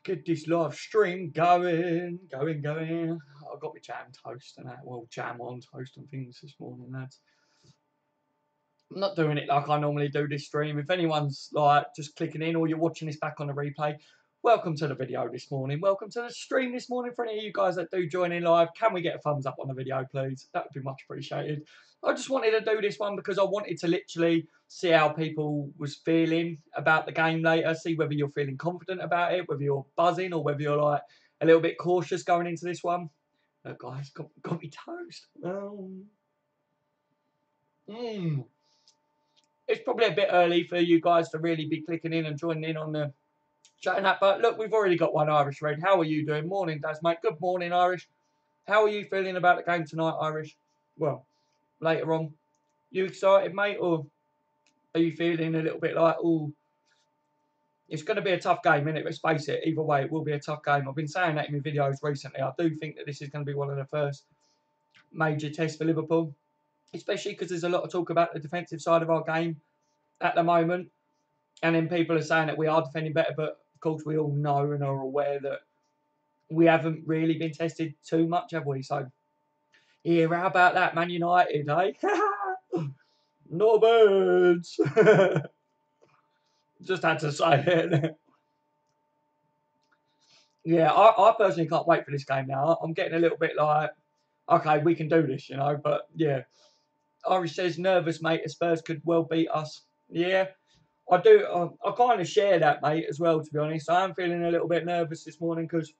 Get this live stream going. I've got my jam toast and that. Well, jam on toast and things this morning, lads. I'm not doing it like I normally do this stream. If anyone's like just clicking in or you're watching this back on the replay, welcome to the video this morning. Welcome to the stream this morning. For any of you guys that do join in live, can we get a thumbs up on the video, please? That would be much appreciated. I just wanted to do this one because I wanted to literally see how people was feeling about the game later, see whether you're feeling confident about it, whether you're buzzing or whether you're like a little bit cautious going into this one. Look, guys, got me toast. It's probably a bit early for you guys to really be clicking in and joining in on the chat and that. But look, we've already got one Irish Red. How are you doing? Morning, Daz, mate. Good morning, Irish. How are you feeling about the game tonight, Irish? Well, later on. You excited, mate? Or are you feeling a little bit like, oh, it's going to be a tough game, isn't it? Let's face it. Either way, it will be a tough game. I've been saying that in my videos recently. I do think that this is going to be one of the first major tests for Liverpool, especially because there's a lot of talk about the defensive side of our game at the moment. And then people are saying that we are defending better, but of course we all know and are aware that we haven't really been tested too much, have we? So, yeah, how about that, Man United, eh? No birds. Just had to say it. Yeah, I personally can't wait for this game now. I'm getting a little bit like, okay, we can do this, you know. But, yeah, Irish says, nervous, mate. The Spurs could well beat us. Yeah. I do. I kind of share that, mate, as well, to be honest. I am feeling a little bit nervous this morning because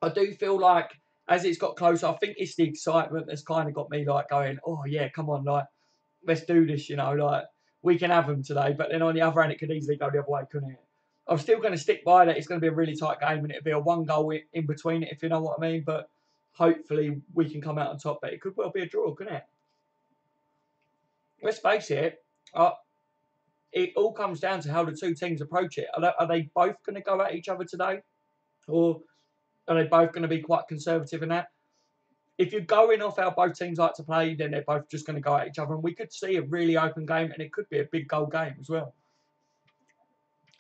I do feel like as it's got closer, I think it's the excitement that's kind of got me like going, oh, yeah, come on, like, let's do this, you know, like, we can have them today. But then on the other hand, it could easily go the other way, couldn't it? I'm still going to stick by that. It's going to be a really tight game and it'll be a one goal in between it, if you know what I mean. But hopefully we can come out on top. But it could well be a draw, couldn't it? Let's face it. It all comes down to how the two teams approach it. Are they both going to go at each other today? Or are they both going to be quite conservative in that? If you're going off how both teams like to play, then they're both just going to go at each other. And we could see a really open game, and it could be a big goal game as well.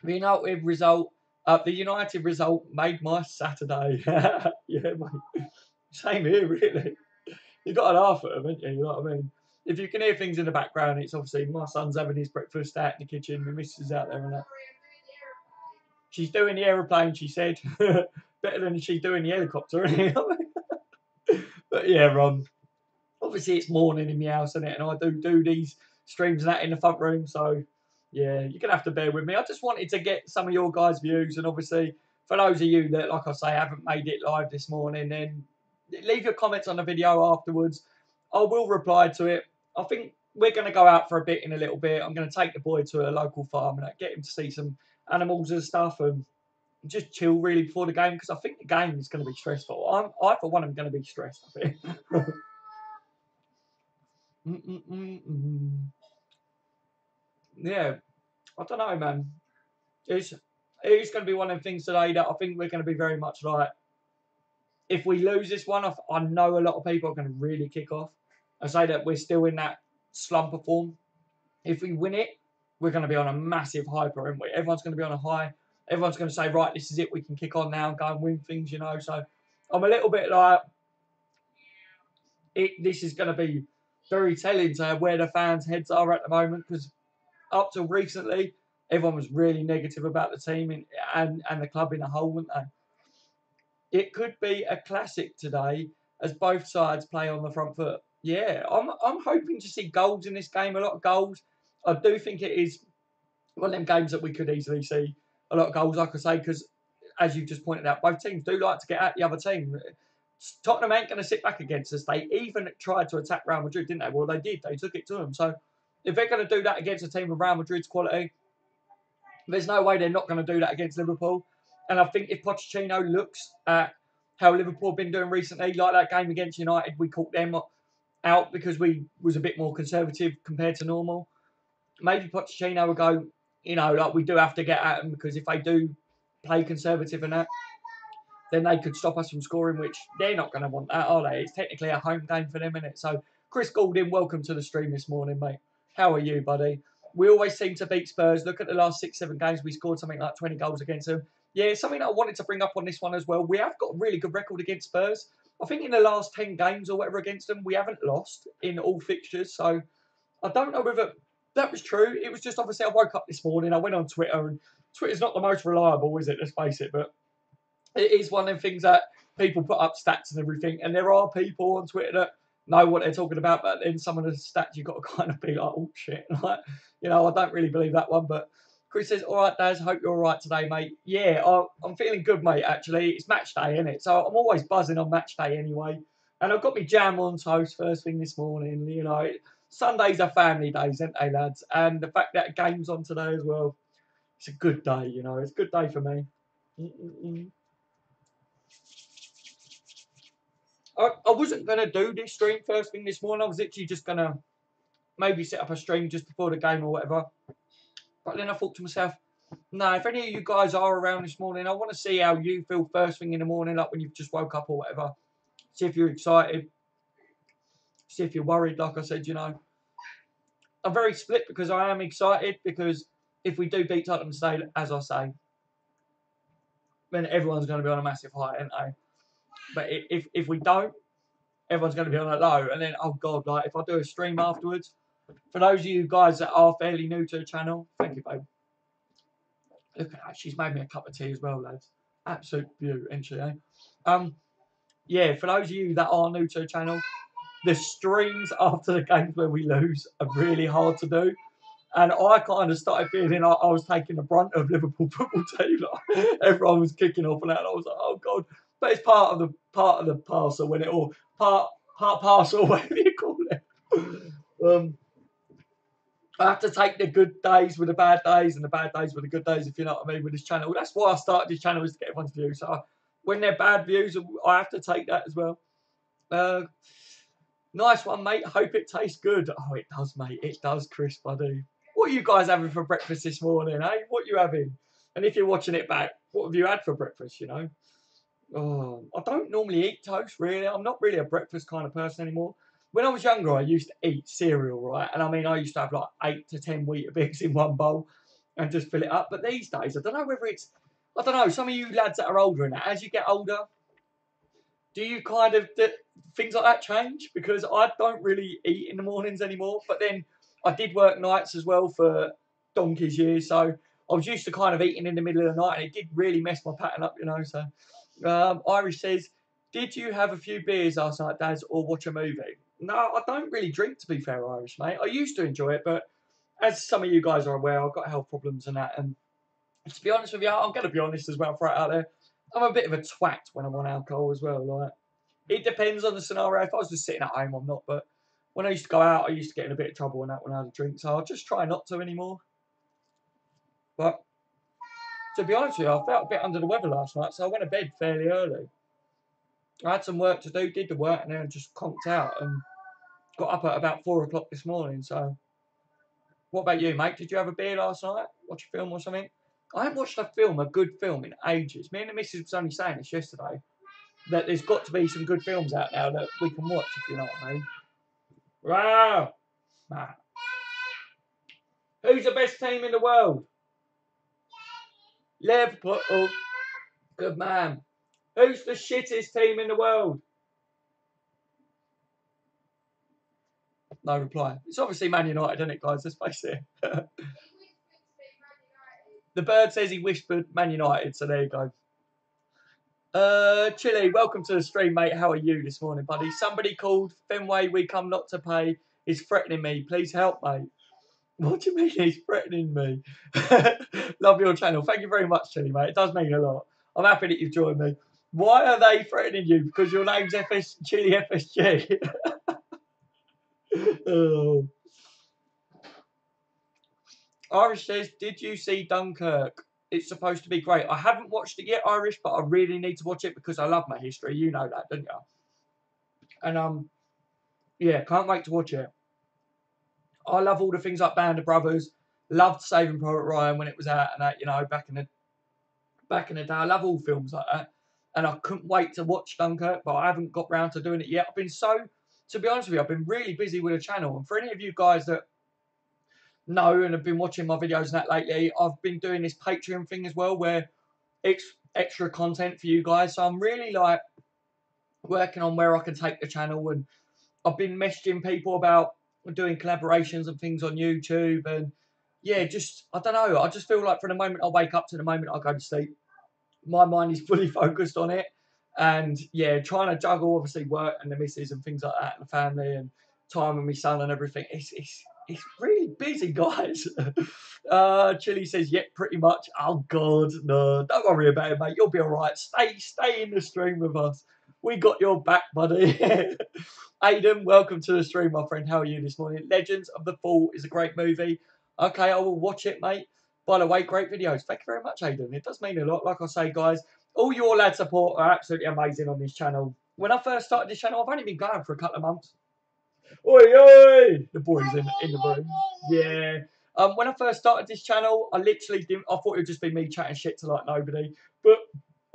The United result made my Saturday. Yeah, mate. Same here, really. You've got to laugh at them, haven't you? You know what I mean? If you can hear things in the background, it's obviously my son's having his breakfast out in the kitchen. My missus is out there and that. She's doing the aeroplane, she said. Better than she's doing the helicopter, isn't it? But yeah, obviously it's morning in my house, isn't it? And I do these streams and that in the front room. So yeah, you're going to have to bear with me. I just wanted to get some of your guys' views. And obviously, for those of you that, like I say, haven't made it live this morning, then leave your comments on the video afterwards. I will reply to it. I think we're going to go out for a bit in a little bit. I'm going to take the boy to a local farm and get him to see some animals and stuff and just chill really before the game because I think the game is going to be stressful. I for one, am going to be stressed, I think. Yeah, I don't know, man. It's going to be one of the things today that I think we're going to be very much like, if we lose this one, I know a lot of people are going to really kick off and say that we're still in that slump of form. If we win it, we're going to be on a massive hyper, aren't we? Everyone's going to be on a high. Everyone's going to say, right, this is it. We can kick on now and go and win things, you know. So I'm a little bit like, this is going to be very telling to where the fans' heads are at the moment because up till recently, everyone was really negative about the team and the club in a whole, weren't they? It could be a classic today as both sides play on the front foot. Yeah, I'm hoping to see goals in this game, a lot of goals. I do think it is one of them games that we could easily see a lot of goals, like I say, because as you just pointed out, both teams do like to get at the other team. Tottenham ain't going to sit back against us. They even tried to attack Real Madrid, didn't they? Well, they did. They took it to them. So if they're going to do that against a team of Real Madrid's quality, there's no way they're not going to do that against Liverpool. And I think if Pochettino looks at how Liverpool have been doing recently, like that game against United, we caught them out because we was a bit more conservative compared to normal. Maybe Pochettino will go, you know, like we do have to get at them because if they do play conservative and that, then they could stop us from scoring, which they're not going to want that, are they? It's technically a home game for them, isn't it? So, Chris Goulding, welcome to the stream this morning, mate. How are you, buddy? We always seem to beat Spurs. Look at the last 6-7 games. We scored something like 20 goals against them. Yeah, something that I wanted to bring up on this one as well. We have got a really good record against Spurs. I think in the last 10 games or whatever against them, we haven't lost in all fixtures. So I don't know whether that was true. It was just obviously I woke up this morning. I went on Twitter, and Twitter's not the most reliable, is it? Let's face it. But it is one of them things that people put up stats and everything. And there are people on Twitter that know what they're talking about. But then some of the stats you've got to kind of be like, oh, shit. Like, you know, I don't really believe that one. But Chris says, all right, Daz, hope you're all right today, mate. Yeah, I'm feeling good, mate, actually. It's match day, isn't it? So I'm always buzzing on match day anyway. And I've got my jam on toast first thing this morning. You know, Sundays are family days, aren't they, lads? And the fact that a game's on today as well, it's a good day, you know. It's a good day for me. I wasn't going to do this stream first thing this morning. I was literally just going to maybe set up a stream just before the game or whatever. But then I thought to myself, no, if any of you guys are around this morning, I want to see how you feel first thing in the morning, like when you've just woke up or whatever. See if you're excited. See if you're worried, like I said, you know. I'm very split because I am excited because if we do beat Tottenham today, as I say, then everyone's going to be on a massive high, aren't they? But if we don't, everyone's going to be on a low. And then, oh, God, like if I do a stream afterwards, for those of you guys that are fairly new to the channel, thank you, babe. Look at that. She's made me a cup of tea as well, lads. Absolute beauty, isn't she, eh? Yeah, for those of you that are new to the channel, the streams after the games where we lose are really hard to do. And I kind of started feeling like I was taking the brunt of Liverpool football team. Like, everyone was kicking off and that. And I was like, oh, God. But it's part of the parcel, when it all part parcel, whatever you call it. I have to take the good days with the bad days and the bad days with the good days, if you know what I mean, with this channel. That's why I started this channel, is to get everyone's views. So when they're bad views, I have to take that as well. Nice one, mate. Hope it tastes good. Oh, it does, mate. It does, Chris, buddy. What are you guys having for breakfast this morning, eh? What are you having? And if you're watching it back, what have you had for breakfast, you know? Oh, I don't normally eat toast, really. I'm not really a breakfast kind of person anymore. When I was younger, I used to eat cereal, right? And I mean, I used to have like 8 to 10 Weetabix in one bowl and just fill it up. But these days, I don't know whether it's, I don't know, some of you lads that are older and that, as you get older, do you kind of, things like that change? Because I don't really eat in the mornings anymore. But then I did work nights as well for donkey's years. So I was used to kind of eating in the middle of the night, and it did really mess my pattern up, you know. So Irish says, did you have a few beers last night, Daz, or watch a movie? No, I don't really drink, to be fair, Irish, mate. I used to enjoy it, but as some of you guys are aware, I've got health problems and that. And to be honest with you, I'm going to be honest as well, throw it out there. I'm a bit of a twat when I'm on alcohol as well. Like, it depends on the scenario. If I was just sitting at home, I'm not. But when I used to go out, I used to get in a bit of trouble and that when I had a drink. So I'll just try not to anymore. But to be honest with you, I felt a bit under the weather last night, so I went to bed fairly early. I had some work to do, did the work, and then just conked out and got up at about 4 o'clock this morning. So, what about you, mate? Did you have a beer last night? Watch a film or something? I haven't watched a good film in ages. Me and the missus was only saying this yesterday, that there's got to be some good films out now that we can watch, if you know what I mean. Wow! Man. Who's the best team in the world? Liverpool. Oh, good man. Who's the shittest team in the world? No reply. It's obviously Man United, isn't it, guys? Let's face it. The bird says he whispered Man United, so there you go. Chile, welcome to the stream, mate. How are you this morning, buddy? Somebody called Fenway, we come not to pay, is threatening me. Please help, mate. What do you mean he's threatening me? Love your channel. Thank you very much, Chile, mate. It does mean a lot. I'm happy that you've joined me. Why are they threatening you? Because your name's Chile FSG. Oh. Irish says, did you see Dunkirk? It's supposed to be great. I haven't watched it yet, Irish, but I really need to watch it because I love my history. You know that, don't you? And yeah, can't wait to watch it. I love all the things like Band of Brothers. Loved Saving Private Ryan when it was out and that, you know, back in the day. I love all films like that. And I couldn't wait to watch Dunkirk, but I haven't got round to doing it yet. To be honest with you, I've been really busy with the channel. And for any of you guys that know and have been watching my videos and that lately, I've been doing this Patreon thing as well, where it's extra content for you guys. So I'm really like working on where I can take the channel, and I've been messaging people about doing collaborations and things on YouTube, and yeah, just I don't know. I just feel like from the moment I wake up to the moment I go to sleep, my mind is fully focused on it. And yeah, trying to juggle obviously work and the missus and things like that, and the family and time with my son and everything. It's really busy, guys. Chili says, yeah, pretty much. Oh God, no, don't worry about it, mate. You'll be all right. Stay in the stream with us. We got your back, buddy. Aiden, welcome to the stream, my friend. How are you this morning? Legends of the Fall is a great movie. Okay, I will watch it, mate. By the way, great videos. Thank you very much, Aiden. It does mean a lot. Like I say, guys, all your lad support are absolutely amazing on this channel. When I first started this channel, I've only been going for a couple of months. Oi, oi! The boys in the room. Yeah. When I first started this channel, I literally didn't. I thought it would just be me chatting shit to like nobody. But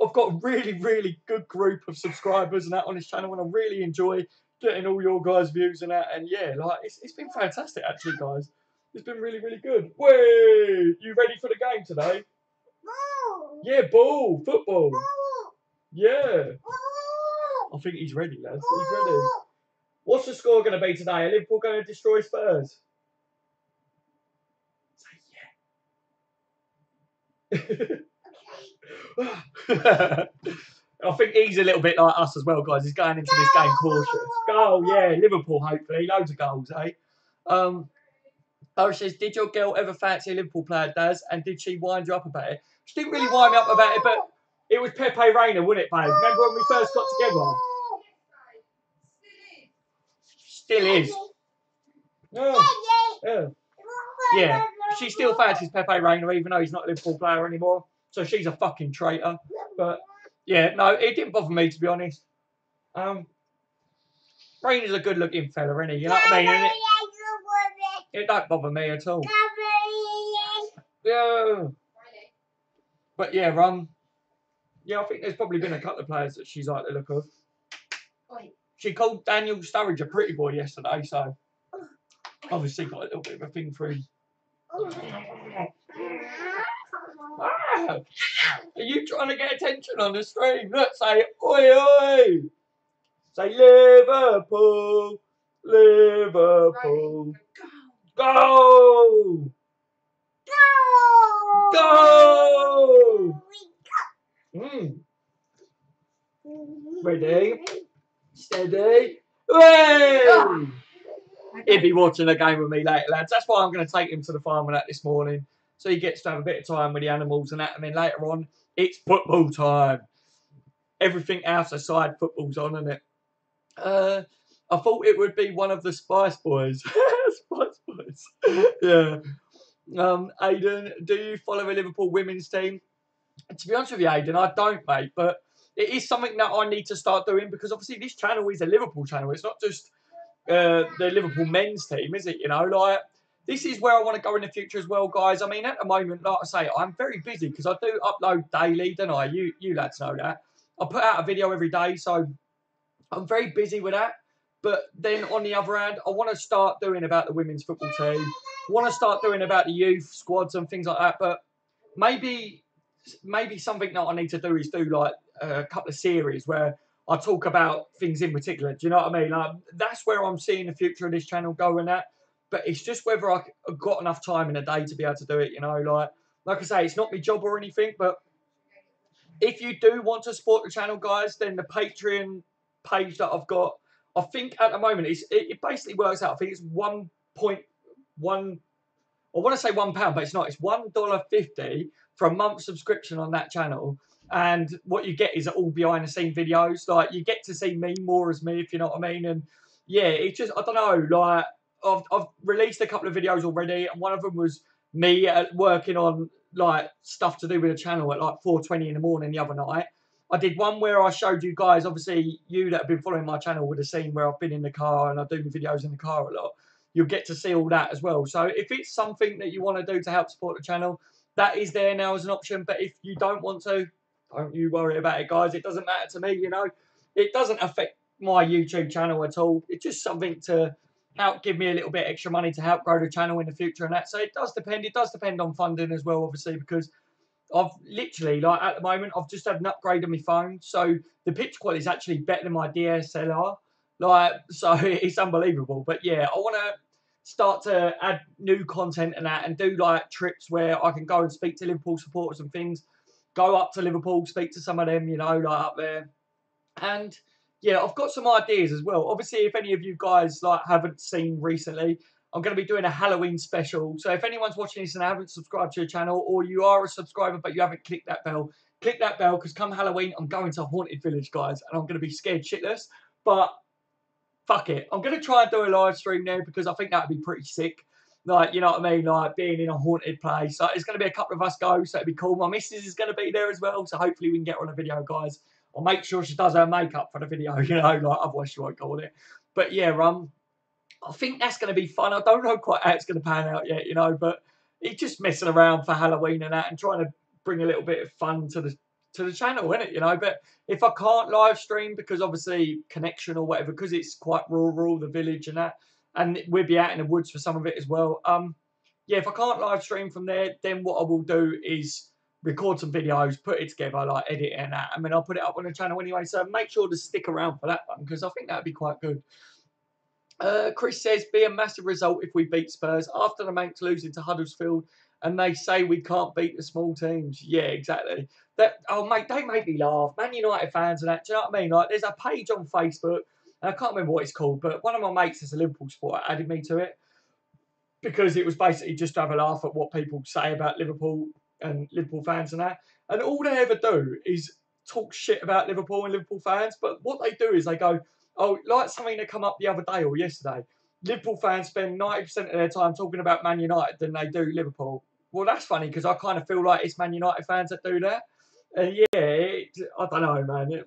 I've got a really, really good group of subscribers and that on this channel, and I really enjoy getting all your guys' views and that. And yeah, like it's been fantastic actually, guys. It's been really, really good. Wait, you ready for the game today? Ball. Yeah, ball, football. Ball. Yeah. Ball. I think he's ready, lads. Ball. He's ready. What's the score going to be today? Are Liverpool going to destroy Spurs? Say yeah. I think he's a little bit like us as well, guys. He's going into this game cautious. Goal, yeah. Liverpool, hopefully. Loads of goals, eh? Says, did your girl ever fancy a Liverpool player, Daz? And did she wind you up about it? She didn't really wind me up about it, but it was Pepe Reina, wasn't it, babe? Remember when we first got together? Still is. Yeah. She still fancies Pepe Reina, even though he's not a Liverpool player anymore. So she's a fucking traitor. But yeah, no, it didn't bother me, to be honest. Reina's a good-looking fella, isn't he? You know what I mean? It don't bother me at all. Yeah. But yeah, yeah, I think there's probably been a couple of players that she's like the look of. She called Daniel Sturridge a pretty boy yesterday, so obviously got a little bit of a thing for him. Ah, are you trying to get attention on the stream? Look, say oi oi. Say Liverpool, Liverpool. Go! Go! Go! Ready? Steady. Hey! He'll be watching a game with me later, lads. That's why I'm going to take him to the farm and that this morning. So he gets to have a bit of time with the animals and that. And then later on, it's football time. Everything else aside, football's on, isn't it? I thought it would be one of the Spice Boys. Spice Boys. Yeah. Aiden, do you follow a Liverpool women's team? To be honest with you, Aiden, I don't, mate. But it is something that I need to start doing, because obviously this channel is a Liverpool channel. It's not just the Liverpool men's team, is it? You know, like, this is where I want to go in the future as well, guys. I mean, at the moment, like I say, I'm very busy because I do upload daily, don't I? You lads know that. I put out a video every day, so I'm very busy with that. But then on the other hand, I want to start doing about the women's football team. I want to start doing about the youth squads and things like that. But maybe something that I need to do is do like a couple of series where I talk about things in particular. Do you know what I mean? Like, that's where I'm seeing the future of this channel going at. But it's just whether I've got enough time in a day to be able to do it. You know, like I say, it's not my job or anything. But if you do want to support the channel, guys, then the Patreon page that I've got, I think at the moment it basically works out. I think it's 1.1. I want to say £1, but it's not. It's $1.50 for a month subscription on that channel. And what you get is all behind the scene videos. Like, you get to see me more as me, if you know what I mean. And yeah, it's just, I don't know, like, I've released a couple of videos already, and one of them was me working on like stuff to do with the channel at like 4:20 in the morning the other night. I did one where I showed you guys, obviously you that have been following my channel would have seen where I've been in the car and I do videos in the car a lot. You'll get to see all that as well. So if it's something that you want to do to help support the channel, that is there now as an option. But if you don't want to, don't you worry about it, guys. It doesn't matter to me, you know. It doesn't affect my YouTube channel at all. It's just something to help give me a little bit extra money to help grow the channel in the future and that. So it does depend. It does depend on funding as well, obviously, because I've literally, like, at the moment, I've just had an upgrade on my phone. So the picture quality is actually better than my DSLR. Like, so it's unbelievable. But yeah, I want to start to add new content and that, and do like trips where I can go and speak to Liverpool supporters and things. Go up to Liverpool, speak to some of them, you know, like up there. And yeah, I've got some ideas as well. Obviously, if any of you guys like haven't seen recently, I'm going to be doing a Halloween special. So if anyone's watching this and haven't subscribed to your channel, or you are a subscriber but you haven't click that bell because come Halloween, I'm going to Haunted Village, guys, and I'm going to be scared shitless. But fuck it, I'm going to try and do a live stream there because I think that would be pretty sick. Like, you know what I mean? Like being in a haunted place. Like, there's going to be a couple of us go, so it'd be cool. My missus is going to be there as well, so hopefully we can get her on a video, guys. I'll make sure she does her makeup for the video, you know, like otherwise she won't go on it. But yeah, I think that's going to be fun. I don't know quite how it's going to pan out yet, you know, but it's just messing around for Halloween and that, and trying to bring a little bit of fun to the channel, isn't it? You know, but if I can't live stream because obviously connection or whatever, because it's quite rural, the village and that, and we'll be out in the woods for some of it as well. Yeah, if I can't live stream from there, then what I will do is record some videos, put it together, like edit it and that, and then I'll put it up on the channel anyway. So make sure to stick around for that one because I think that'd be quite good. Chris says, be a massive result if we beat Spurs after the Manx losing to Huddersfield and they say we can't beat the small teams. Yeah, exactly. Oh, mate, they make me laugh. Man United fans and that, do you know what I mean? Like, there's a page on Facebook, and I can't remember what it's called, but one of my mates is a Liverpool supporter, added me to it because it was basically just to have a laugh at what people say about Liverpool and Liverpool fans and that. And all they ever do is talk shit about Liverpool and Liverpool fans, but what they do is they go, oh, like something that come up the other day or yesterday. Liverpool fans spend 90% of their time talking about Man United than they do Liverpool. Well, that's funny because I kind of feel like it's Man United fans that do that. And yeah, I don't know, man.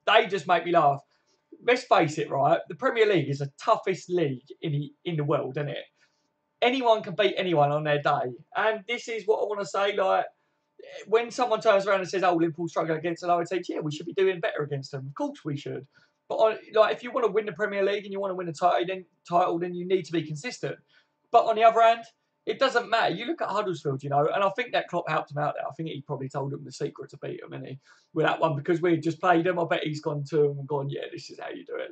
They just make me laugh. Let's face it, right? The Premier League is the toughest league in the world, isn't it? Anyone can beat anyone on their day. And this is what I want to say, like, when someone turns around and says, oh, Liverpool struggle against the lower teams, yeah, we should be doing better against them. Of course we should. But like, if you want to win the Premier League and you want to win a title, then you need to be consistent. But on the other hand, it doesn't matter. You look at Huddersfield, you know, and I think that Klopp helped him out there. I think he probably told them the secret to beat them, and he with that one because we just played them. I bet he's gone to them and gone, yeah, this is how you do it.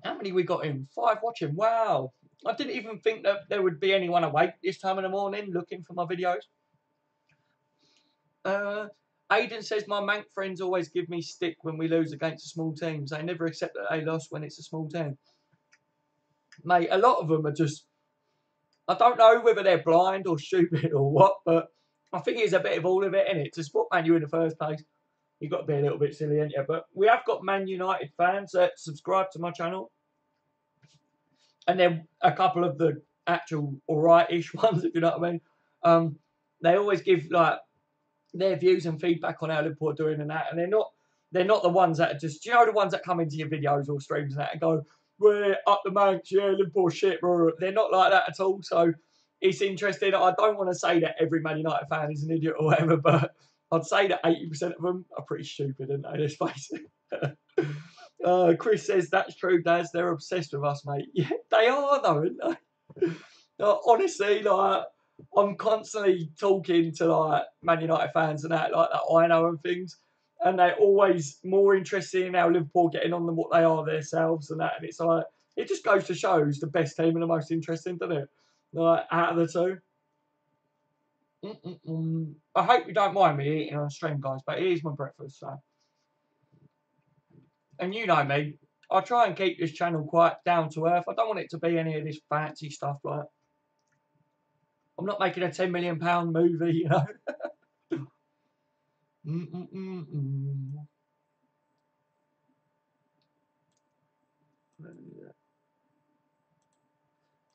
How many we got in? 5 watching. Wow. I didn't even think that there would be anyone awake this time in the morning looking for my videos. Aidan says, my Manc friends always give me stick when we lose against small teams. They never accept that they lost when it's a small team. Mate, a lot of them are just, I don't know whether they're blind or stupid or what, but I think it's a bit of all of it, innit? To support Man U in the first place, you've got to be a little bit silly, ain't you? But we have got Man United fans that subscribe to my channel. And then a couple of the actual alright-ish ones, if you know what I mean. They always give like their views and feedback on how Liverpool are doing and that, and they're not the ones that are just, do you know, the ones that come into your videos or streams and that and go, we're up the Manx, yeah, Liverpool shit, bro. They're not like that at all. So it's interesting. I don't want to say that every Man United fan is an idiot or whatever, but I'd say that 80% of them are pretty stupid, aren't they? Let's face it. Chris says, that's true, Daz. They're obsessed with us, mate. Yeah, they are, though, aren't they? Honestly, like, I'm constantly talking to, like, Man United fans and that, like, that I know and things, and they're always more interested in how Liverpool getting on than what they are themselves and that, and it's like, it just goes to show who's the best team and the most interesting, doesn't it? Like, out of the two. I hope you don't mind me eating on stream, guys, but it is my breakfast, so. And you know me, I try and keep this channel quite down to earth. I don't want it to be any of this fancy stuff. Like, I'm not making a £10 million movie, you know. Give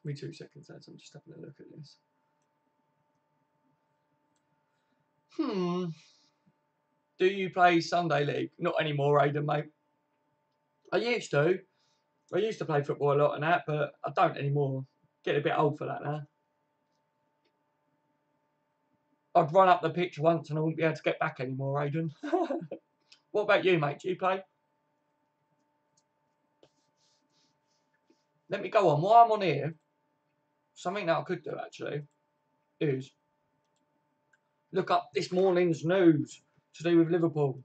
me 2 seconds, lads. I'm just having a look at this. Do you play Sunday League? Not anymore, Aidan, mate. I used to. I used to play football a lot and that, but I don't anymore. Getting a bit old for that now. I'd run up the pitch once and I wouldn't be able to get back anymore, Aiden. What about you, mate? Do you play? Let me go on. While I'm on here, something that I could do actually is look up this morning's news to do with Liverpool.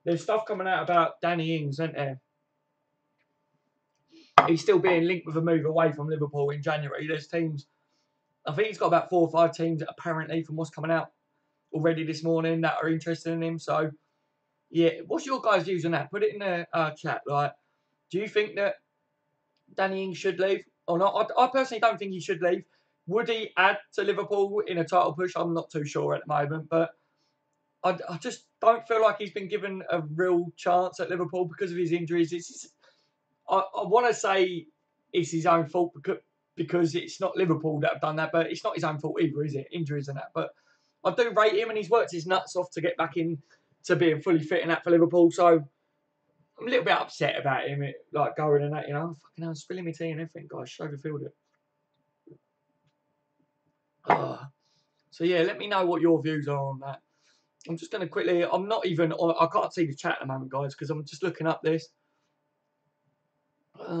There's stuff coming out about Danny Ings, isn't there? He's still being linked with a move away from Liverpool in January. There's teams, I think he's got about 4 or 5 teams apparently from what's coming out already this morning that are interested in him. So, yeah, what's your guys' views on that? Put it in the chat. Like, do you think that Danny Ings should leave or not? I personally don't think he should leave. Would he add to Liverpool in a title push? I'm not too sure at the moment, but I just don't feel like he's been given a real chance at Liverpool because of his injuries. I want to say it's his own fault because it's not Liverpool that have done that, but it's not his own fault either, is it? Injuries and that. But I do rate him, and he's worked his nuts off to get back in to being fully fit and that for Liverpool. So I'm a little bit upset about him, like going and that, you know. Fucking hell, spilling my tea and everything, guys. Overfilled it. So yeah, let me know what your views are on that. I'm just going to quickly, I can't see the chat at the moment, guys, because I'm just looking up this. A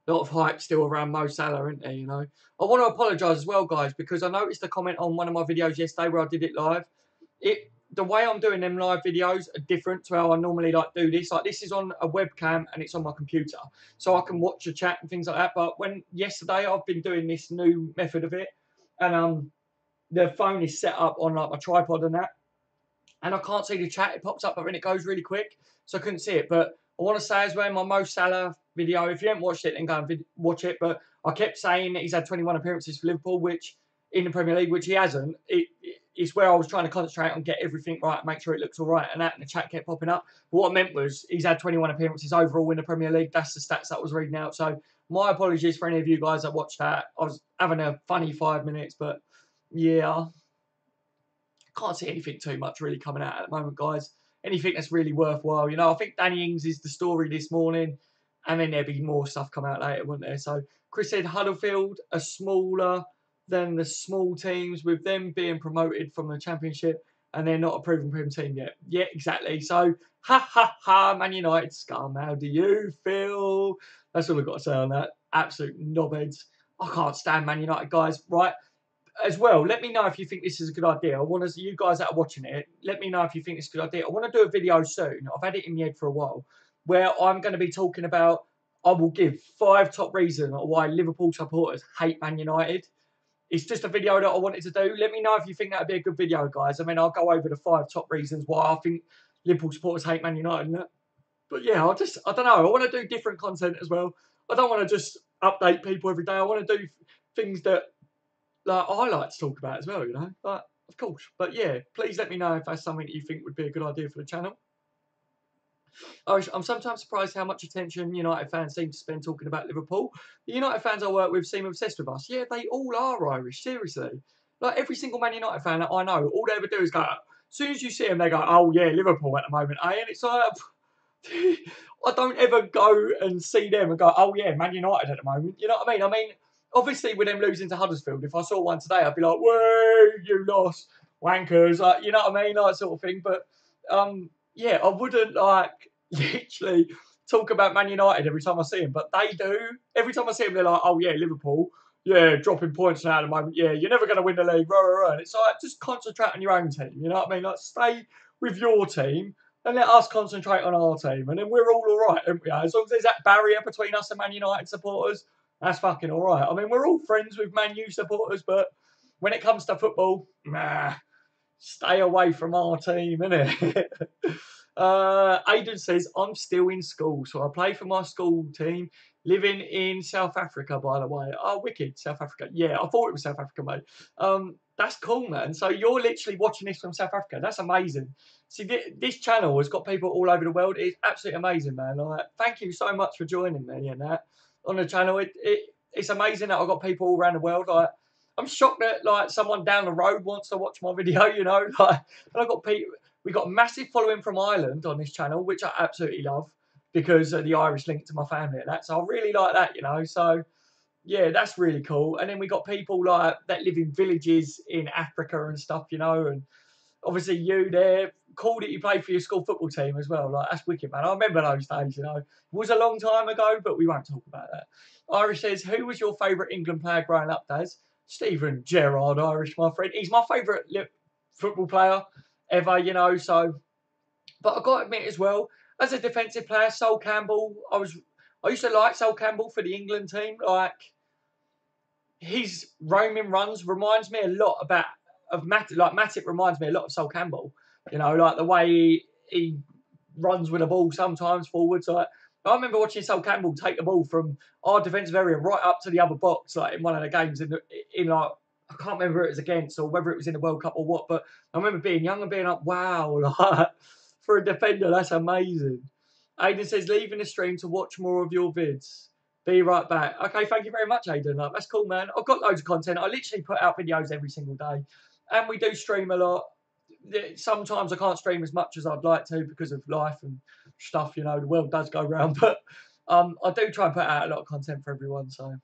lot of hype still around Mo Salah, isn't there, you know? I want to apologise as well, guys, because I noticed a comment on one of my videos yesterday where I did it live. The way I'm doing them live videos are different to how I normally like do this. Like, this is on a webcam and it's on my computer, so I can watch the chat and things like that. But yesterday I've been doing this new method of it, and the phone is set up on like my tripod and that, and I can't see the chat. It pops up, but then it goes really quick, so I couldn't see it. But I want to say as well, my Mo Salah video, if you haven't watched it, then go and watch it. But I kept saying that he's had 21 appearances for Liverpool, which in the Premier League, which he hasn't. It's where I was trying to concentrate on get everything right, make sure it looks all right, and that, and the chat kept popping up. But what I meant was he's had 21 appearances overall in the Premier League. That's the stats that I was reading out. So my apologies for any of you guys that watched that. I was having a funny 5 minutes, but yeah, can't see anything too much really coming out at the moment, guys. Anything that's really worthwhile, you know. I think Danny Ings is the story this morning, and then there'll be more stuff come out later, wouldn't there? So Chris said Huddersfield are smaller than the small teams, with them being promoted from the Championship, and they're not a proven team yet. Yeah, exactly. So ha, Man United scum. How do you feel? That's all I've got to say on that. Absolute knobheads. I can't stand Man United, guys. Right. As well, let me know if you think this is a good idea. I want to, you guys that are watching it, let me know if you think it's a good idea. I want to do a video soon. I've had it in my head for a while, where I'm going to be talking about, I will give 5 top reasons why Liverpool supporters hate Man United. It's just a video that I wanted to do. Let me know if you think that would be a good video, guys. I mean, I'll go over the 5 top reasons why I think Liverpool supporters hate Man United. But yeah, I don't know. I want to do different content as well. I don't want to just update people every day. I want to do things that I like to talk about as well, you know. But of course. But yeah, please let me know if that's something that you think would be a good idea for the channel. I'm sometimes surprised how much attention United fans seem to spend talking about Liverpool. The United fans I work with seem obsessed with us. Yeah, they all are Irish, seriously. Like, every single Man United fan that I know, all they ever do is go, as soon as you see them, they go, oh yeah, Liverpool at the moment, eh? And it's like, I don't ever go and see them and go, oh yeah, Man United at the moment. You know what I mean? I mean, obviously with them losing to Huddersfield, if I saw one today, I'd be like, whoa, you lost, wankers. Like, you know what I mean? Like, sort of thing. But yeah, I wouldn't like literally talk about Man United every time I see them, but they do. Every time I see them, they're like, oh yeah, Liverpool. Yeah, dropping points now at the moment. Yeah, you're never going to win the league. And it's like, just concentrate on your own team. You know what I mean? Like, stay with your team and let us concentrate on our team. And then we're all right, aren't we? As long as there's that barrier between us and Man United supporters, that's fucking all right. I mean, we're all friends with Man U supporters, but when it comes to football, nah, stay away from our team, innit? Aidan says, I'm still in school, so I play for my school team, living in South Africa, by the way. Oh, wicked, South Africa. Yeah, I thought it was South Africa, mate. That's cool, man. So you're literally watching this from South Africa. That's amazing. See, this channel has got people all over the world. It's absolutely amazing, man. Like, thank you so much for joining me and that on the channel. It's amazing that I've got people all around the world. Like, I'm shocked that like someone down the road wants to watch my video, you know. Like, and I've got people. We got a massive following from Ireland on this channel, which I absolutely love because of the Irish link to my family and that. So I really like that, you know. So yeah, that's really cool. And then we got people like that live in villages in Africa and stuff, you know. And obviously you there, cool that you play for your school football team as well. Like, that's wicked, man. I remember those days, you know. It was a long time ago, but we won't talk about that. Irish says, who was your favourite England player growing up, Daz? Stephen Gerrard, Irish, my friend. He's my favourite football player ever, you know. So, but I've got to admit as well, as a defensive player, Sol Campbell, I used to like Sol Campbell for the England team. Like, his roaming runs reminds me a lot of Matip. Like, Matip reminds me a lot of Sol Campbell. You know, like the way he runs with the ball sometimes forwards. Like, I remember watching Sol Campbell take the ball from our defensive area right up to the other box, like in one of the games in like, I can't remember who it was against or whether it was in the World Cup or what, but I remember being young and being like, wow, like, for a defender, that's amazing. Aidan says, leaving the stream to watch more of your vids. Be right back. Okay, thank you very much, Aidan. Like, that's cool, man. I've got loads of content. I literally put out videos every single day. And we do stream a lot. Sometimes I can't stream as much as I'd like to because of life and stuff, you know. The world does go round. But I do try and put out a lot of content for everyone, so.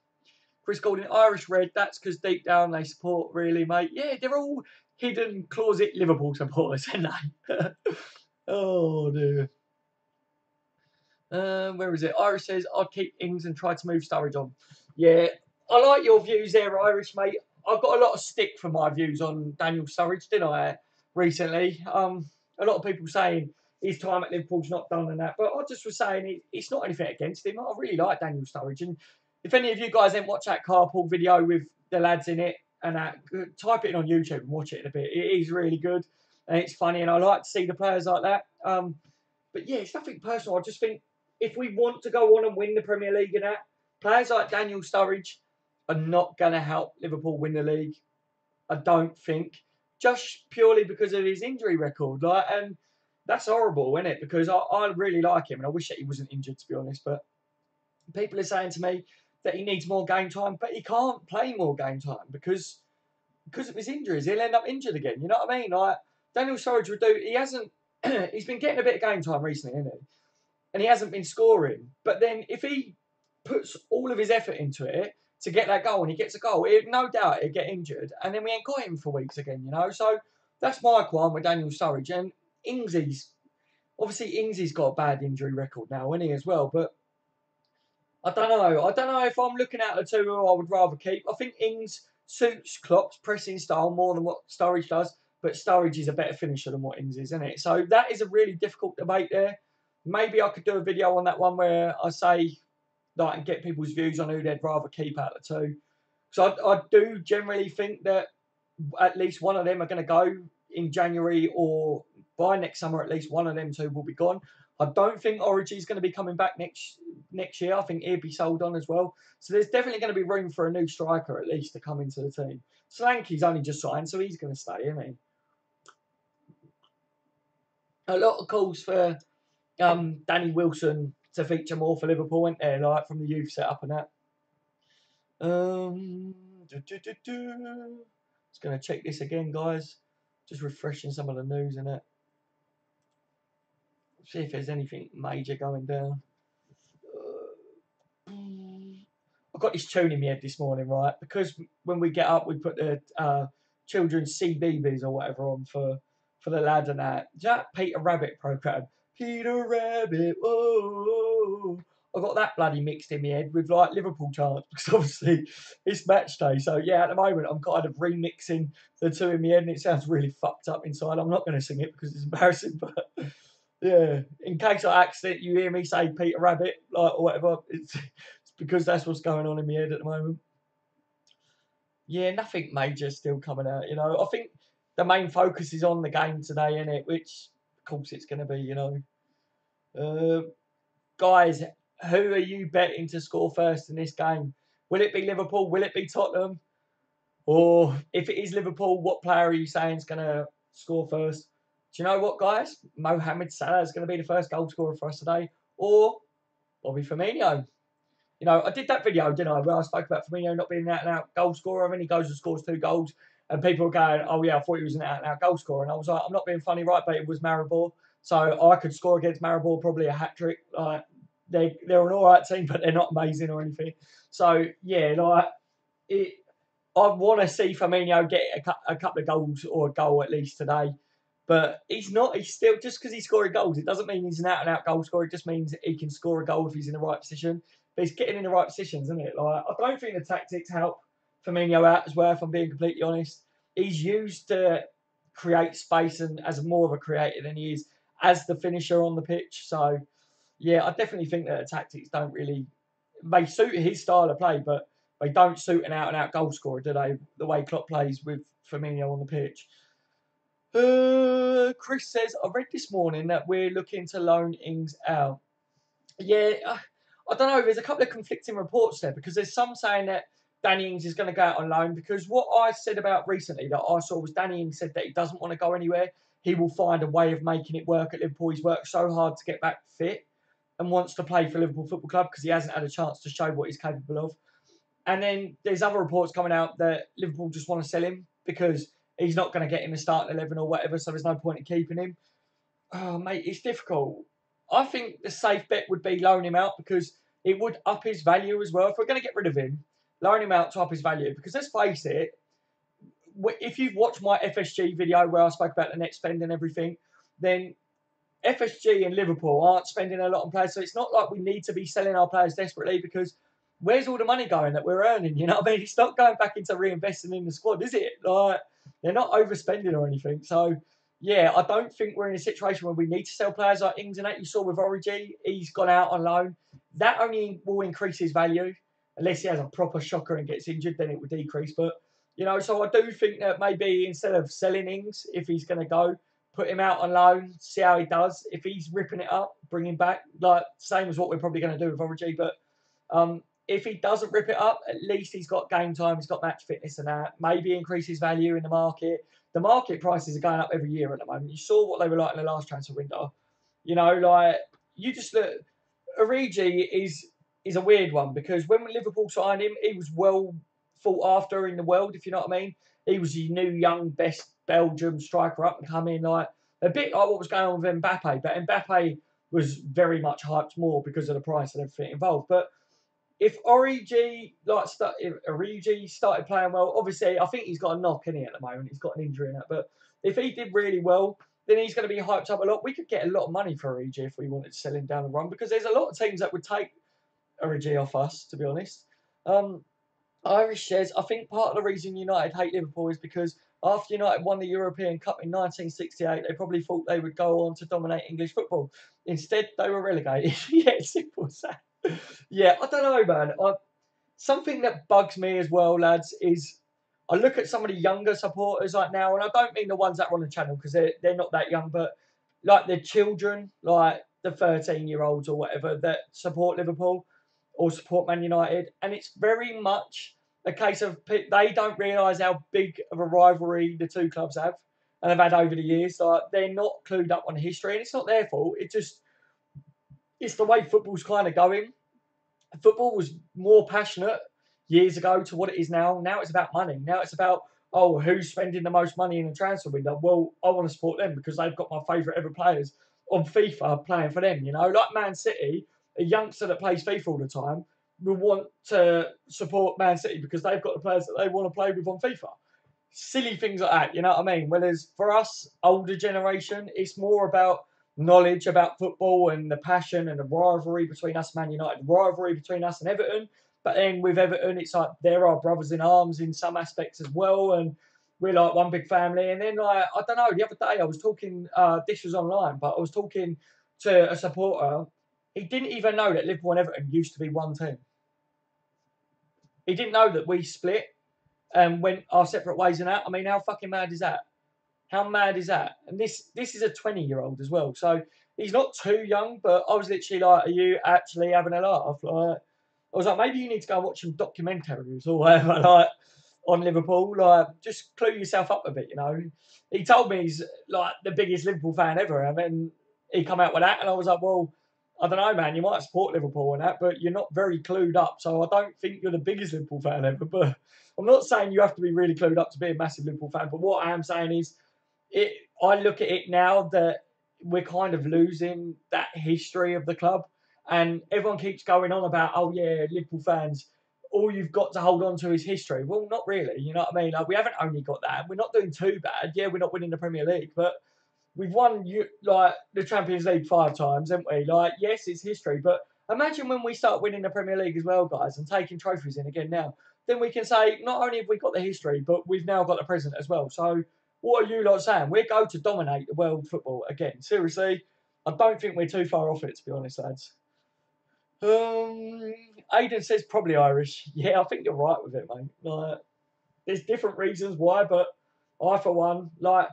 Chris Gordon, Irish Red, that's because deep down they support, really, mate. Yeah, they're all hidden closet Liverpool supporters, aren't they? Oh, dear. Where is it? Irish says, I'd keep Ings and try to move Sturridge on. Yeah, I like your views there, Irish, mate. I've got a lot of stick for my views on Daniel Sturridge, didn't I, recently? A lot of people saying his time at Liverpool's not done and that, but I just was saying it's not anything against him. I really like Daniel Sturridge, and if any of you guys didn't watch that carpool video with the lads in it, and that, type it in on YouTube and watch it in a bit. It is really good, and it's funny, and I like to see the players like that. But yeah, it's nothing personal. I just think if we want to go on and win the Premier League and that, players like Daniel Sturridge are not going to help Liverpool win the league. I don't think, just purely because of his injury record. Like, and that's horrible, isn't it? Because I really like him, and I wish that he wasn't injured, to be honest. But people are saying to me that he needs more game time, but he can't play more game time because of his injuries. He'll end up injured again. You know what I mean? Like, Daniel Sturridge would do. He hasn't. He's been getting a bit of game time recently, hasn't he? And he hasn't been scoring. But then if he puts all of his effort into it to get that goal and he gets a goal, no doubt he'll get injured. And then we ain't got him for weeks again, you know? So that's my qualm with Daniel Sturridge. And Ingsy's got a bad injury record now, isn't he, as well? But I don't know. I don't know if I'm looking at the two who I would rather keep. I think Ings suits Klopp's pressing style more than what Sturridge does. But Sturridge is a better finisher than what Ings is, isn't it? So that is a really difficult debate there. Maybe I could do a video on that one where I say, like, and get people's views on who they'd rather keep out of the two. So I do generally think that at least one of them are going to go in January, or by next summer at least one of them two will be gone. I don't think Origi's going to be coming back next year. I think he'll be sold on as well. So there's definitely going to be room for a new striker at least to come into the team. Solanke's only just signed, so he's going to stay, isn't he? A lot of calls for Danny Wilson to feature more for Liverpool, weren't there? Like, from the youth setup and that. Just going to check this again, guys. Just refreshing some of the news in it. See if there's anything major going down. I've got this tune in my head this morning, right? Because when we get up, we put the children's CBeebies or whatever on for the lad and that. Is that Peter Rabbit programme? Peter Rabbit, whoa. I got that bloody mixed in my head with like Liverpool chants because obviously it's match day. So yeah, at the moment I'm kind of remixing the two in my head and it sounds really fucked up inside. I'm not going to sing it because it's embarrassing, but yeah, in case I accident you hear me say Peter Rabbit like or whatever, it's because that's what's going on in my head at the moment. Yeah, nothing major still coming out, you know. I think the main focus is on the game today, isn't it? Which, of course, it's going to be, you know. Guys, who are you betting to score first in this game? Will it be Liverpool? Will it be Tottenham? Or if it is Liverpool, what player are you saying is going to score first? Do you know what, guys? Mohamed Salah is going to be the first goal scorer for us today. Or Bobby Firmino. You know, I did that video, didn't I, where I spoke about Firmino not being an out-and-out goal scorer, and then he goes and scores 2 goals. And people were going, oh yeah, I thought he was an out-and-out goal scorer. And I was like, I'm not being funny, right? But it was Maribor. So I could score against Maribor, probably a hat-trick. Like, they're an all right team, but they're not amazing or anything. So, yeah, like, I want to see Firmino get a couple of goals or a goal at least today. But he's not. He's still, just because he's scoring goals, it doesn't mean he's an out-and-out goal scorer. It just means he can score a goal if he's in the right position. But he's getting in the right positions, isn't it? Like, I don't think the tactics help Firmino out as well, if I'm being completely honest. He's used to create space and as more of a creator than he is as the finisher on the pitch. So, yeah, I definitely think that the tactics don't really... They suit his style of play, but they don't suit an out-and-out goal scorer, do they? The way Klopp plays with Firmino on the pitch. Chris says, I read this morning that we're looking to loan Ings out. Yeah, I don't know. There's a couple of conflicting reports there because there's some saying that Danny Ings is going to go out on loan because what I said about recently that I saw was Danny Ings said that he doesn't want to go anywhere. He will find a way of making it work at Liverpool. He's worked so hard to get back fit and wants to play for Liverpool Football Club because he hasn't had a chance to show what he's capable of. And then there's other reports coming out that Liverpool just want to sell him because he's not going to get in the starting 11 or whatever, so there's no point in keeping him. Oh, mate, it's difficult. I think the safe bet would be loan him out because it would up his value as well. If we're going to get rid of him, loan him out to up his value. Because let's face it, if you've watched my FSG video where I spoke about the net spend and everything, then FSG and Liverpool aren't spending a lot on players. So it's not like we need to be selling our players desperately because where's all the money going that we're earning? You know what I mean? It's not going back into reinvesting in the squad, is it? Like, they're not overspending or anything. So, yeah, I don't think we're in a situation where we need to sell players like Ings and that. You saw with Origi, he's gone out on loan. That only will increase his value. Unless he has a proper shocker and gets injured, then it will decrease. But, you know, so I do think that maybe instead of selling Ings, if he's going to go, put him out on loan, see how he does. If he's ripping it up, bring him back. Like, same as what we're probably going to do with Origi. But if he doesn't rip it up, at least he's got game time, he's got match fitness and that. Maybe increase his value in the market. The market prices are going up every year at the moment. You saw what they were like in the last transfer window. You know, like, you just look... Origi is a weird one because when Liverpool signed him, he was well thought after in the world, if you know what I mean. He was the new, young, best Belgium striker up and coming, like a bit like what was going on with Mbappe. But Mbappe was very much hyped more because of the price and everything involved. But if Origi started playing well, obviously I think he's got a knock in it at the moment. He's got an injury in that. But if he did really well, then he's going to be hyped up a lot. We could get a lot of money for Origi if we wanted to sell him down the run because there's a lot of teams that would take Origi off us, to be honest. Irish says, I think part of the reason United hate Liverpool is because after United won the European Cup in 1968, they probably thought they would go on to dominate English football. Instead, they were relegated. Yeah, simple as that. Yeah, I don't know, man. Something that bugs me as well, lads, is I look at some of the younger supporters like now, and I don't mean the ones that are on the channel because they're not that young, but like the children, like the 13-year-olds or whatever that support Liverpool or support Man United, and it's very much a case of they don't realise how big of a rivalry the two clubs have and have had over the years. Like, they're not clued up on the history, and it's not their fault. It's the way football's kind of going. Football was more passionate years ago to what it is now. Now it's about money. Now it's about, oh, who's spending the most money in the transfer window? Well, I want to support them because they've got my favourite ever players on FIFA playing for them. You know, like Man City, a youngster that plays FIFA all the time will want to support Man City because they've got the players that they want to play with on FIFA. Silly things like that, you know what I mean? Whereas for us, older generation, it's more about knowledge about football and the passion and the rivalry between us and Man United, the rivalry between us and Everton. But then with Everton, it's like they're our brothers in arms in some aspects as well. And we're like one big family. And then, like, I don't know, the other day I was talking, this was online, but I was talking to a supporter. He didn't even know that Liverpool and Everton used to be one team. He didn't know that we split and went our separate ways and that. I mean, how fucking mad is that? How mad is that? And this is a 20-year-old as well. So he's not too young, but I was literally like, are you actually having a laugh? Like, I was like, maybe you need to go and watch some documentaries or whatever, like, on Liverpool. Like, just clue yourself up a bit, you know. He told me he's, like, the biggest Liverpool fan ever. And then he come out with that, and I was like, well, I don't know, man. You might support Liverpool and that, but you're not very clued up. So I don't think you're the biggest Liverpool fan ever. But I'm not saying you have to be really clued up to be a massive Liverpool fan. But what I am saying is, I look at it now that we're kind of losing that history of the club, and everyone keeps going on about, oh yeah, Liverpool fans, all you've got to hold on to is history. Well, not really. You know what I mean? Like, we haven't only got that. We're not doing too bad. Yeah, we're not winning the Premier League, but we've won like the Champions League 5 times, haven't we? Like, yes, it's history, but imagine when we start winning the Premier League as well, guys, and taking trophies in again now. Then we can say not only have we got the history, but we've now got the present as well. So what are you lot saying? We're going to dominate the world football again. Seriously, I don't think we're too far off it, to be honest, lads. Aidan says probably Irish. Yeah, I think you're right with it, mate. Like, there's different reasons why, but I, for one, like,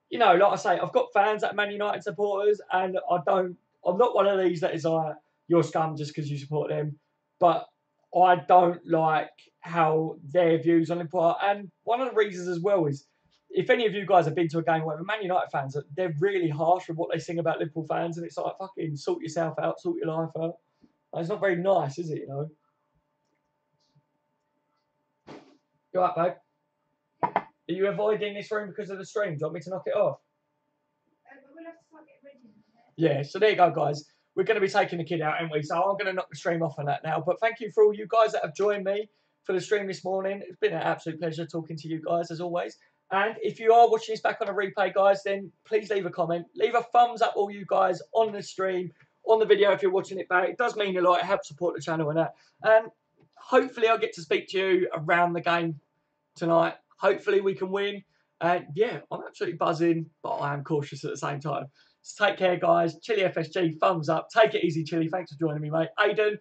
you know, like I say, I've got fans that are Man United supporters, and I'm not one of these that is like, you're scum just because you support them. But I don't like how their views on Liverpool. And one of the reasons as well is, if any of you guys have been to a game, whatever, Man United fans, they're really harsh with what they sing about Liverpool fans, and it's like, fucking sort yourself out, sort your life out. It's not very nice, is it, you know? You all right, babe? Are you avoiding this room because of the stream? Do you want me to knock it off? We'll have to start getting ready. Yeah, so there you go, guys. We're going to be taking the kid out, aren't we? So I'm going to knock the stream off on that now. But thank you for all you guys that have joined me for the stream this morning. It's been an absolute pleasure talking to you guys, as always. And if you are watching this back on a replay, guys, then please leave a comment. Leave a thumbs up, all you guys, on the stream, on the video if you're watching it back. It does mean a lot. It helps support the channel and that. And hopefully I'll get to speak to you around the game tonight. Hopefully we can win. And yeah, I'm absolutely buzzing, but I am cautious at the same time. So take care, guys. Chili FSG, thumbs up. Take it easy, Chili. Thanks for joining me, mate. Aidan,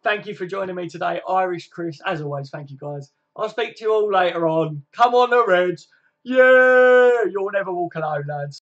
thank you for joining me today. Irish Chris, as always, thank you, guys. I'll speak to you all later on. Come on, the Reds. Yeah, you'll never walk alone, lads.